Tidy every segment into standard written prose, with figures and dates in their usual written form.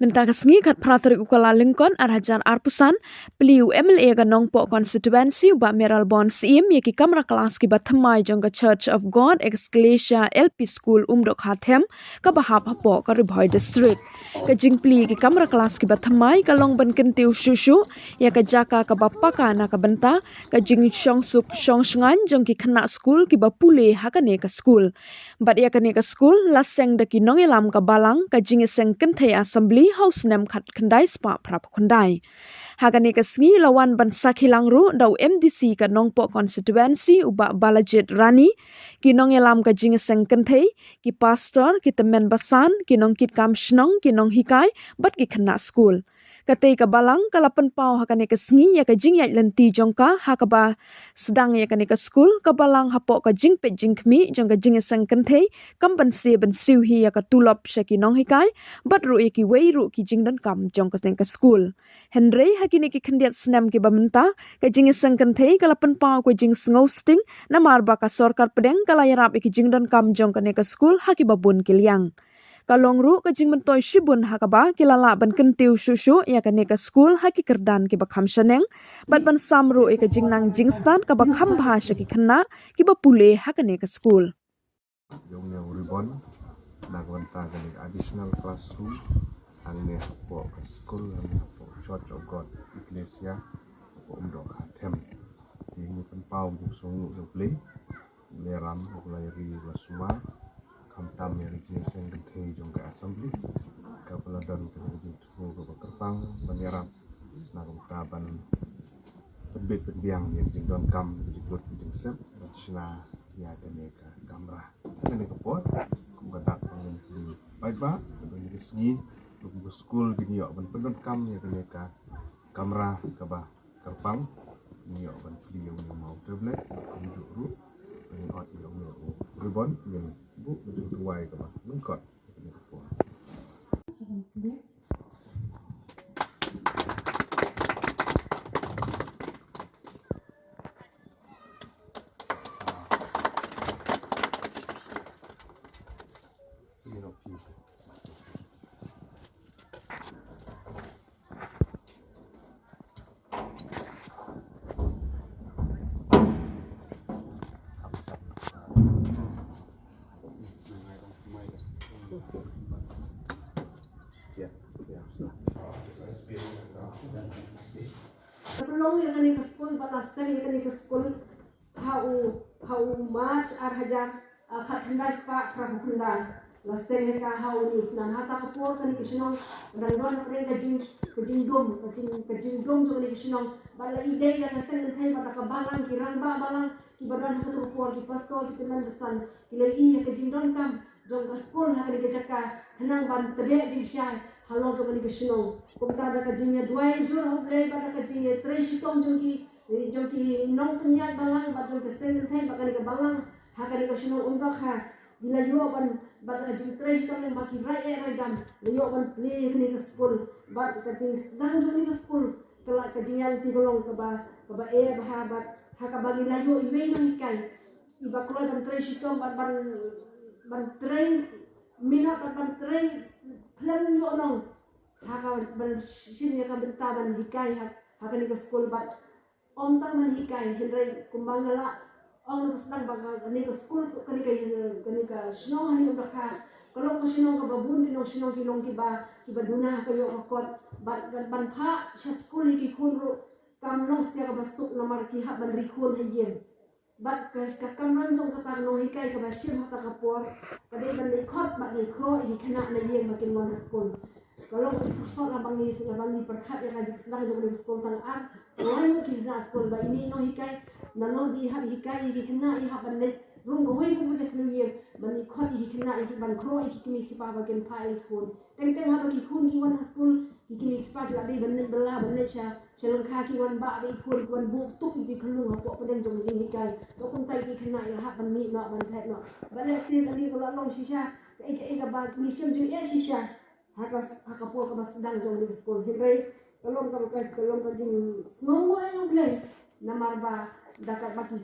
Mentang sengi kat Praterik Ukala Lincoln Arhajan Arpusan Peliu MLA ka Nongpo constituency ba Meralbon Sim yaki kamra kelas ki bathamai jong ka Church of God Ecclesia LP School Umdok Hathem ka bahap hapo ka Ribhoi district ka jingpli ki kamra kelas ki bathamai ka Longban Kentiu Shushu ya ka Jaka ka bapaka na ka benta ka jing Shongsuk Shongsngan jong ki khana school ki bapule hakane ka school bat ya kane ka school laseng da ki nongelam ka balang ka jing seng kenthai assembly house nem khat khandai spa prap khandai hagani ka sngi lawan ban sakhilang ru dau MDC ka Nongpo constituency uba Balajit Rani ki nongelam ka jing seng kenthai ki pastor ki temen basan ki nongkit kam shnong ki nong hikai bat ki khana school katei ka balang kalapan pau hakane ka sngi ya ka jing yai lenti jongka hakaba sedang ya kane ka school ka balang hapo ka jing pe jing khmi jong ka jing seng kenthai kam ban se ban siu hi ya ka tulop shaki nong hikai bat ru ki wei ru ki jing dan kam jong ka seng ka school henry hakine ki khandiat snam ki bamenta ka jing seng kenthai kalapan pau ko jing sngo sting na marba ka sorkar pedeng kala yarap ki jing dan kam jong ka ne ka school haki babun kiliang kalongru ka jing mentoi shibun hakaba kilala ban kentiu shushu ya ka ne ka school haki kerdan ki bakham shaneng bat ban samru e ka jing nang jingstan ka bakham bhasha ki khanna ki bapule hakane ka school yung ribbon nagwanta ka additional classroom ang ne po ka school ang po Church of God Ecclesia po Umdok Hathem yung pau busong yung play leram layari lasuma kamtam yang jeniseng kenthai jong ka assembly ka peladan ka jitru ka kertang penyerap nagum kaban terbit pendiang yang jingdon kam jikut jingsep rasna ya kene ka kamera kene ka pot kumgadak pangin di baikba kene resmi lu school gini yo ban pendon kam ya kene ka kamera ka ba kerpang ni yo ban video yang mau tablet unjuk ru ini hot yang ribbon yang bu ujung tuai ke bang lengkap ini apa Long yang kani ke school batasan yang kani ke school how much Arhajan khat handai spa prabhunda laster ka how news nan hata kapur kani ke sinong rangdon kani ke jing dom jo kani ke sinong bala ide ya ka sen thai bata ka balang ki rang ba balang ki badan hatu kapur ki pastor ki teman besan ki le i ke jing dom kam jong ka school ha kani ke jaka thanang ban tebe jing syai halong jo kani ke sinong kumta da ka jing duai jo hoble bata ka jing tre shitong jong ki nong punya balang ba jong ke sen thai ba kani ke balang ha kani ke sinong umrak ha bila yo ban bata jing tre shitong yang baki rai gam yo ban play kani ke school ba ka jing sedang jo kani ke school kala ka jing yang ti golong ka ba ba ha ka bagi la yo iwe nang kai iba klo dan tre shitong ban tre minat ban tre plan yo nong haka ban sini ka benta ban hikai haka ni ka school bat om tang man hikai henry kumbang la ong sedang bang ni ka school kani ka snow hani umraka kalau ka snow ka babun ni snow ki long ki ba duna ka yo ka ban pha sa school ki khun ru kam long sia ka basuk nomor ki ha ban rikhun hayen bat ka kamran jong ka tar no hikai ka ba sim ha ka por ka de ban ni khot ba ni khro hi khana na yen makin mon school kalau isok bangi perkhat yang ajak sedang jong di school tang ar lain ki na school ba ini no hikai na no di ha hikai ki khana i ha ban le rung go wei ko ke tlu yen ban ni khot hi khana i ban khro i ki ki pa ba ken pa i khun teng ha ba ki khun ki wan school ki pa la di ban ne bela ban ne cha chelong kha ki wan ba i khun wan bu tu ki khlu ha po pen jong jing hikai to kum tai ki khana i ha ban mi no ban phet no ban le si ali ko long shisha ka ba mi sim ju e shisha haka po ka sedang jong di school henry kalong ka jing small yung play na marba dakat baki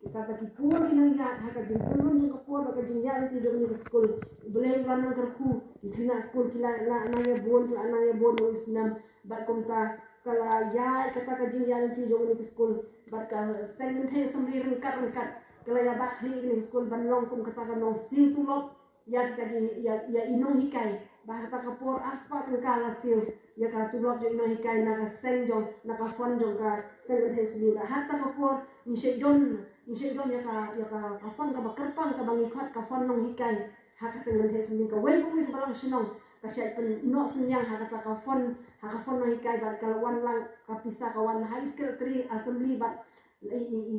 kita ki pur nang ya haka jing pulun jong ka po kapor baka jingya nanti jom ni sekolah boleh wanang terku kena sekolah kila anaknya bon Islam bat komta kala ya kata ka jingya nanti jom ni sekolah bat ka sengen the samri rengkat kala ya bat kli ni sekolah ban long kum kata ka nong sil tulop ya kita ya inong hikai bah kata kapor aspa kala sil ya ka tulop jo inong hikai na ka seng jong na ka fon jong ka sengen the samri hatta kapor ni shedon ya ka fon ka bakerpang ka bangikot ka fon nong hikai haka sengen the samri ka wen kum balang sinong ka syai pen no senyang haka ka fon nong hikai bat kalau wan lang ka pisa ka wan high secretary assembly bat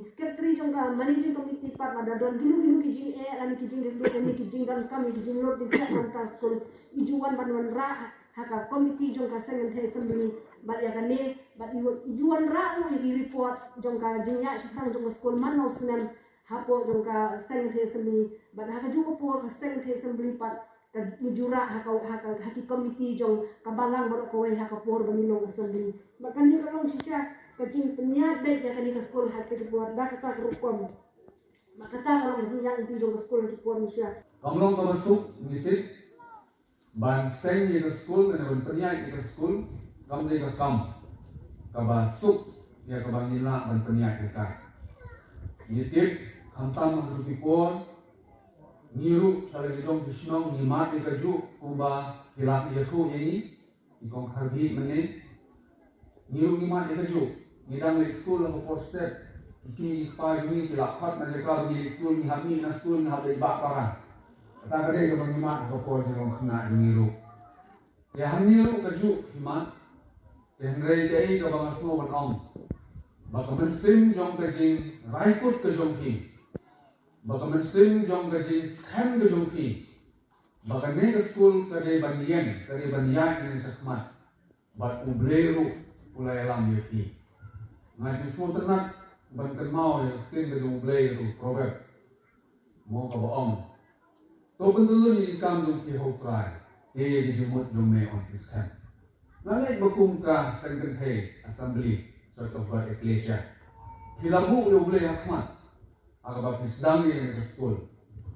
secretary jong ka managing committee part ada don gilu kijing ani kijing lu ani kijing dan kami kijing lot di sana ka school ijuan ban ra haka committee jong ka sengen the assembly bat ya kane bat ijuan ra lu di report jong ka jingya sekarang jong school man no senem hapo jong ka sengen the assembly bat haka juga por ka sengen the assembly part ka ijura haki committee jong ka balang baru kowe haka por banilo assembly bakan dia kalau sisa kacing penyat baik ya kani ke sekolah hati dibuat dah kata kerukom mak kata kalau tinggal itu jong sekolah dibuat manusia kamlong ka masuk ngitik ban seng ye ke sekolah dan ban penyat ye ke sekolah kam de ka kam ka basuk ya ka bangila ban penyat ye ka ngitik kantam ka dipor niru sala jong bisnong ni mat ye ka ju kumba hilak ye thu ye ni ikong harbi mene niru ni mat ye ka ju Nidang di school ang postep iki pa jumi kilakhat na jaka di school ni hami na school ni habi ba para ta kare ka mangima ko po jong khna niru ya haniru ka ju hima ya ngai ka ei ka bang asno ban ong ba ka men sim jong ka jing raikut ka jong ki ba ka men sim jong ka jing scam ka jong ki ba ka ne ka school ka de ban yen ni sakmat ba ubleru ulai lam ye ki ngaji semua ternak banten mau ya tin ke jong blay tu probab mau ka baong to bentul ni kam jong ki ho try di jumut jong me on this time ngalek bakum ka sengen the assembly church of God ecclesia hilabu yo blay ahmad aga ba pisdang ni ke school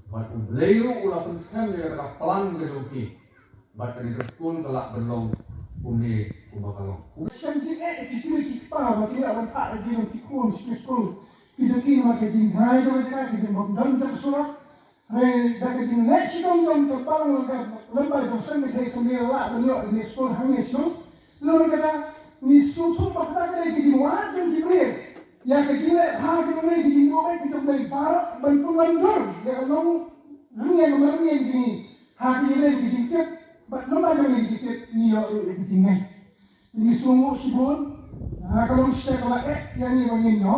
bat blay ru ula pun scam ni ka pelan ke jong ki bat ni ke school kelak belong umi kubakalong Shanti if you keep power, but you have a part of you keep on school. You don't keep marketing high over there, you don't done so. That is in next you don't to power lembar to send the some real lot and you're in the school hanging so. Look at that, Miss Sutu, but that is in one thing to read. Yakatila, how can you make it in your way to play power, but to one door. There are no money and how can you make it in tip, but nobody makes it near everything. Ini semua sibun, kalau saya kalau yang ini orang ini,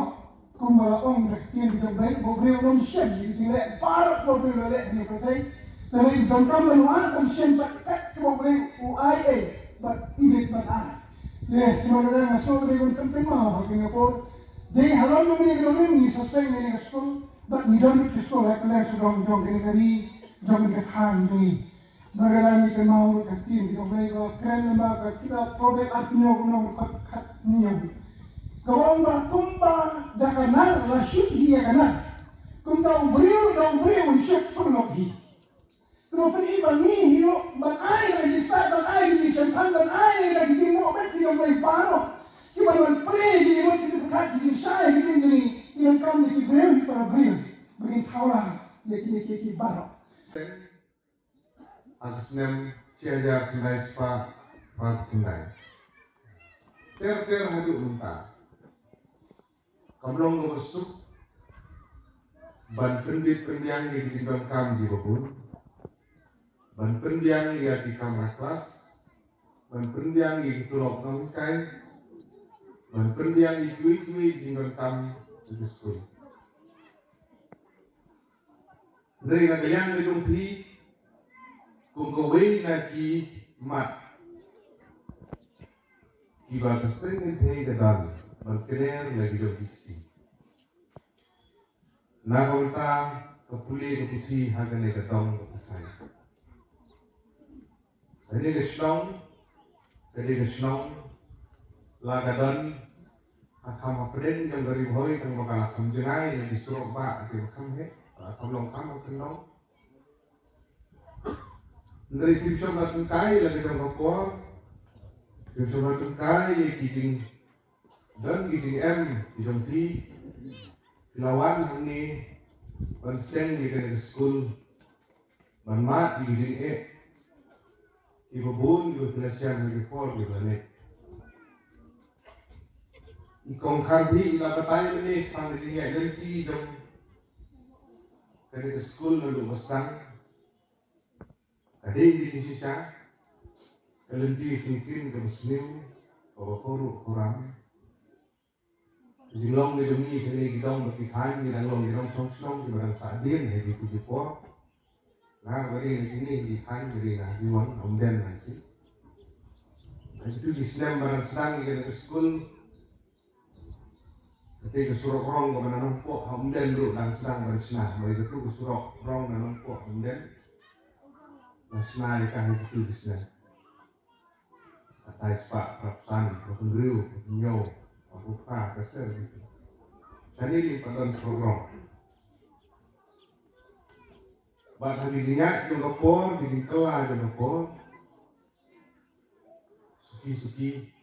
kumala orang rektian kita baik, boleh orang siap, jadi lek barat boleh lek dia kata, tapi bangkam menuan orang siap kat boleh UIA, but ini but leh mana dah masuk dengan penting mah, begini apa? Jadi halau ni orang ni selesai ni sekolah, but ni don't need to school, lepas sudah jom ini kali, jom ini kan ni. Marami ka mau ka tin ko may ko kren na ka kita probe at niyo no kat niyo kawang ba tumba da kana la shit hiya kana kumta ubriu shit puno hi pero pali ba ni hiyo ba ay na isa ba ay ni sentan ba ay na di mo bet niyo may paro kiba man pre di mo ti kat di sai di ni yung kam ni briu para briu bagi tawla ki baro Aksnem ciaja kendai spa rat kendai. Ter hadu unta. Kamlong ngeresuk ban pendit pendiang di timbang kam di babun. Ban pendiang lihat di kamar kelas. Ban pendiang di turok nongkai. Ban pendiang di kui di kam di sekolah. Dari yang di jumpi kung gawin na ki mat kiba kasring ng dadal magkiner lagi do biksi na kaunta kapuli kaputi hagan ay katong kaputay kali gasnong lagadan akam apren yang dari boy kang makalakam jengay yang disuruh ba at makam he kamlong kam kenong Dari tim syoma tungkai lagi dong kapor. Tim syoma tungkai kijing dan kijing kijing ti lawan ni panseng di kan school manmat di kijing ibu bun ibu pelasian di kapor di planet. Ikong karbi ila batay ni pang di niya dan ti dong kan school lalu besar. Ada di Indonesia, kalian di singkin ke Muslim, koru Quran. Jilong di demi sini gidong berpitan, gidong song di barang sadin, di tujuh por. Nah, beri ini di kan beri nah diwan omden nanti. Itu Islam barang sedang di sekolah. Ketika surok rong ke mana nampok omden lu dan sedang bersenah, mereka tu surok rong dan nampok omden. Nasional kan itu bisa. Atai sepak perapsan, perpengeriu, perpenyau, perbuka, kasar gitu. Jadi ini pada program. Bahan dirinya jengkopor, diringkelah jengkopor. Suki-suki,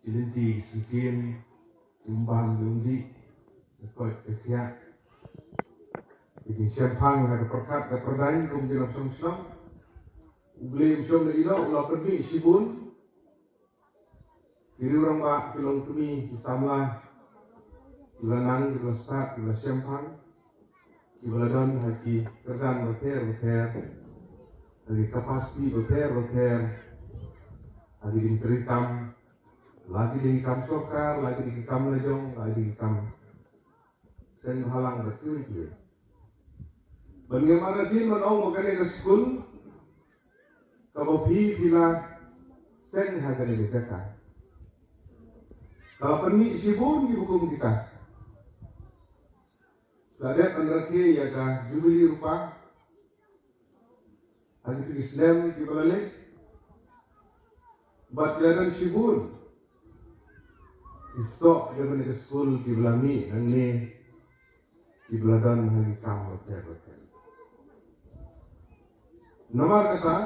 dilinti, sikin, timbang, diundi, lekoi, kekiak. Jadi siampang, ada perkat, ada perdain, kemudian langsung-langsung. Beli usia melilo, ulah pergi sibun. Kiri orang bak, kilong tumi, kisamlah. Kila nang, kila sak, kila sempang. Kila don, haki kerdan, beter. Haki kapasti, beter. Haki dingkeritam. Lagi dingkam sokar, lagi dingkam lejong, lagi dingkam sen halang betul. Bagaimana din menong bukan ke school? Kalau bila sen harga dibedakan. Kalau perni sibun di hukum kita. Ladat meneraki ya kah jubili rupa. Hari itu Islam di balai. Buat ladan sibun. Isok dia menik sekolah di belami ini di beladan hari kamu betul. Nomor kata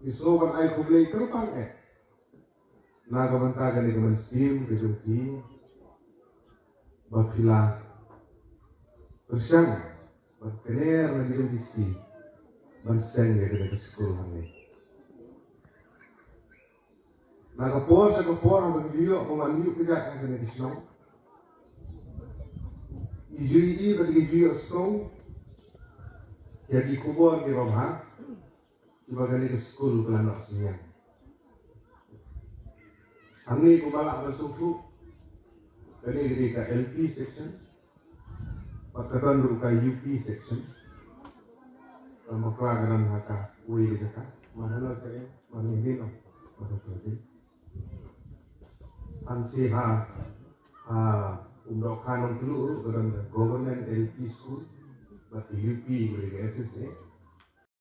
isoban ay kublay kerupang nagabantagan ni kemensim kejumpi bapila bersang berkener lagi dikti berseng ya ke sekolah ni nagapor sa kapor magdiyo mandiyo pijak ang Islam ijui bagi jiyo skong jadi kubur di rumah Ibagali ke sekolah kelanak siang. Kami kubalak bersuku. Kali jadi ke LP section. Pakatan dulu ke UP section. Kalau kelagaran haka, wui di dekat. Mana lah saya, mana ini no, mana tadi. Ansi umdok kanon dulu, government LP school, berarti UP boleh ke SSA.